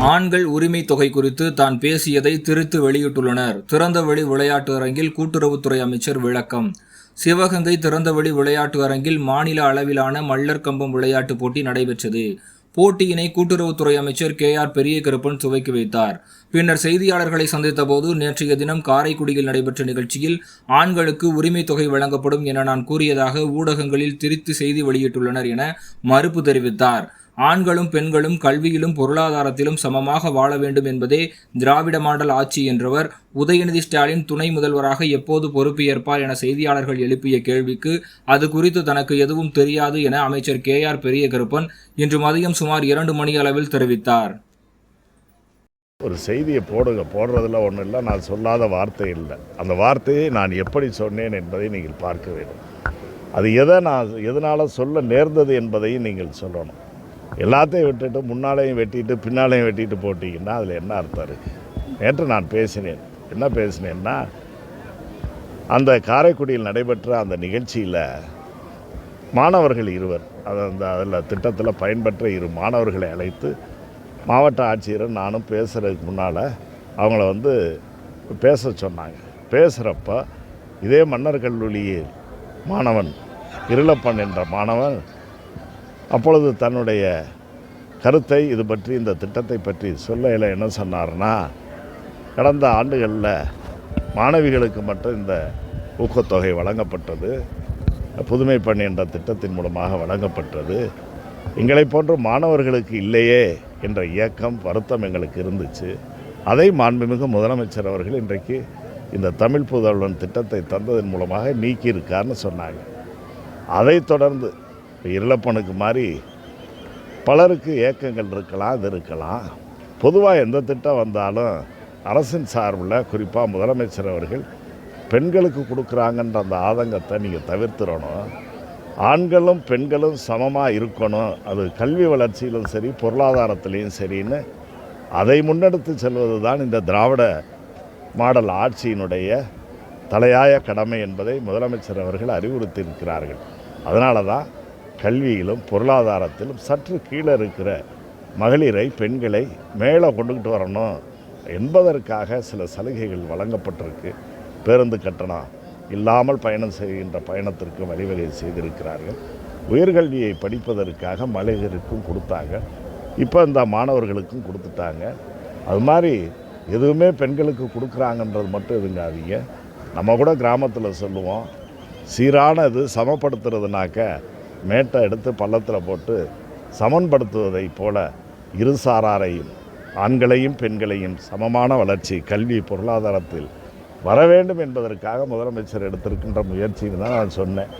ஆண்கள் உரிமை தொகை குறித்து தான் பேசியதை திரித்து வெளியிட்டுள்ளனர். திறந்தவெளி விளையாட்டு அரங்கில் கூட்டுறவுத்துறை அமைச்சர் விளக்கம். சிவகங்கை திறந்தவெளி விளையாட்டு அரங்கில் மாநில அளவிலான மல்லர் கம்பம் விளையாட்டு போட்டி நடைபெற்றது. போட்டியினை கூட்டுறவுத்துறை அமைச்சர் KR பெரியகருப்பன் துவக்கி வைத்தார். பின்னர் செய்தியாளர்களை சந்தித்தபோது, நேற்றைய தினம் காரைக்குடியில் நடைபெற்ற நிகழ்ச்சியில் ஆண்களுக்கு உரிமை தொகை வழங்கப்படும் என நான் கூறியதாக ஊடகங்களில் திரித்து செய்தி வெளியிட்டுள்ளனர் என மறுப்பு தெரிவித்தார். ஆண்களும் பெண்களும் கல்வியிலும் பொருளாதாரத்திலும் சமமாக வாழ வேண்டும் என்பதே திராவிட மாடல் ஆட்சி என்றவர், உதயநிதி ஸ்டாலின் துணை முதல்வராக எப்போது பொறுப்பு ஏற்பார் என செய்தியாளர்கள் எழுப்பிய கேள்விக்கு அது குறித்து தனக்கு எதுவும் தெரியாது என அமைச்சர் KR பெரியகருப்பன் இன்று மதியம் சுமார் 2 மணி அளவில் தெரிவித்தார். ஒரு செய்தியை போடுறதுல ஒன்றும் இல்லை, நான் சொல்லாத வார்த்தை இல்லை. அந்த வார்த்தையை நான் எப்படி சொன்னேன் என்பதை நீங்கள் பார்க்க வேண்டும். அது எதனால் சொல்ல நேர்ந்தது என்பதையும் நீங்கள் சொல்லணும். எல்லாத்தையும் விட்டுட்டு முன்னாலேயும் வெட்டிட்டு பின்னாலேயும் வெட்டிட்டு போட்டிங்கன்னா அதில் என்ன அர்த்தம் இருக்குது? நேற்று நான் பேசினேன். என்ன பேசினேன்னா, அந்த காரைக்குடியில் நடைபெற்ற அந்த நிகழ்ச்சியில் மாணவர்கள் இருவர், அதில் திட்டத்தில் பயன்பெற்ற 2 மாணவர்களை அழைத்து மாவட்ட ஆட்சியரும் நானும் பேசுகிறதுக்கு முன்னால் அவங்கள பேச சொன்னாங்க. பேசுகிறப்ப இதே மன்னர் கல்லூரியில் மாணவன் இருளப்பன் என்ற மாணவன் அப்பொழுது தன்னுடைய கருத்தை இது பற்றி, இந்த திட்டத்தை பற்றி சொல்லையில் என்ன சொன்னார்னா, கடந்த ஆண்டுகளில் மாணவிகளுக்கு மட்டும் இந்த ஊக்கத்தொகை வழங்கப்பட்டது, புதுமை பெண் என்ற திட்டத்தின் மூலமாக வழங்கப்பட்டது, எங்களை போன்ற மாணவர்களுக்கு இல்லையே என்ற இயக்கம், வருத்தம் எங்களுக்கு இருந்துச்சு. அதை மாண்புமிகு முதலமைச்சர் அவர்கள் இன்றைக்கு இந்த தமிழ் புதல்வன் திட்டத்தை தந்ததன் மூலமாக நீக்கியிருக்காருன்னு சொன்னாங்க. அதைத் தொடர்ந்து இருளப்பனுக்கு மாதிரி பலருக்கு ஏக்கங்கள் இருக்கலாம், இது இருக்கலாம். பொதுவாக எந்த திட்டம் வந்தாலும் அரசின் சார்பில், குறிப்பாக முதலமைச்சர் அவர்கள் பெண்களுக்கு கொடுக்குறாங்கன்ற அந்த ஆதங்கத்தை நீங்கள் தவிர்த்துடணும். ஆண்களும் பெண்களும் சமமாக இருக்கணும், அது கல்வி வளர்ச்சியிலும் சரி பொருளாதாரத்திலையும் சரின்னு அதை முன்னெடுத்து செல்வது தான் இந்த திராவிட மாடல் ஆட்சியினுடைய தலையாய கடமை என்பதை முதலமைச்சர் அவர்கள் அறிவுறுத்தியிருக்கிறார்கள். அதனால தான் கல்வியிலும் பொருளாதாரத்திலும் சற்று கீழே இருக்கிற மகளிரை, பெண்களை மேலே கொண்டுகிட்டு வரணும் என்பதற்காக சில சலுகைகள் வழங்கப்பட்டிருக்கு. பேருந்து கட்டணம் இல்லாமல் பயணம் செய்கின்ற பயணத்திற்கு வழிவகை செய்திருக்கிறார்கள். உயர்கல்வியை படிப்பதற்காக மகளிருக்கும் கொடுத்தாங்க, இப்போ இந்த மாணவர்களுக்கும் கொடுத்துட்டாங்க. அது மாதிரி எதுவுமே பெண்களுக்கு கொடுக்குறாங்கன்றது மட்டும் இருங்காதீங்க. நம்ம கூட கிராமத்தில் சொல்லுவோம், சீரான இது சமப்படுத்துறதுனாக்க மேட்டை எடுத்து பள்ளத்தில் போட்டு சமன்படுத்துவதை போல இருசாராரையும், ஆண்களையும் பெண்களையும் சமமான வளர்ச்சி கல்வி பொருளாதாரத்தில் வர வேண்டும் என்பதற்காக முதலமைச்சர் எடுத்திருக்கின்ற முயற்சின்னு தான் நான் சொன்னேன்.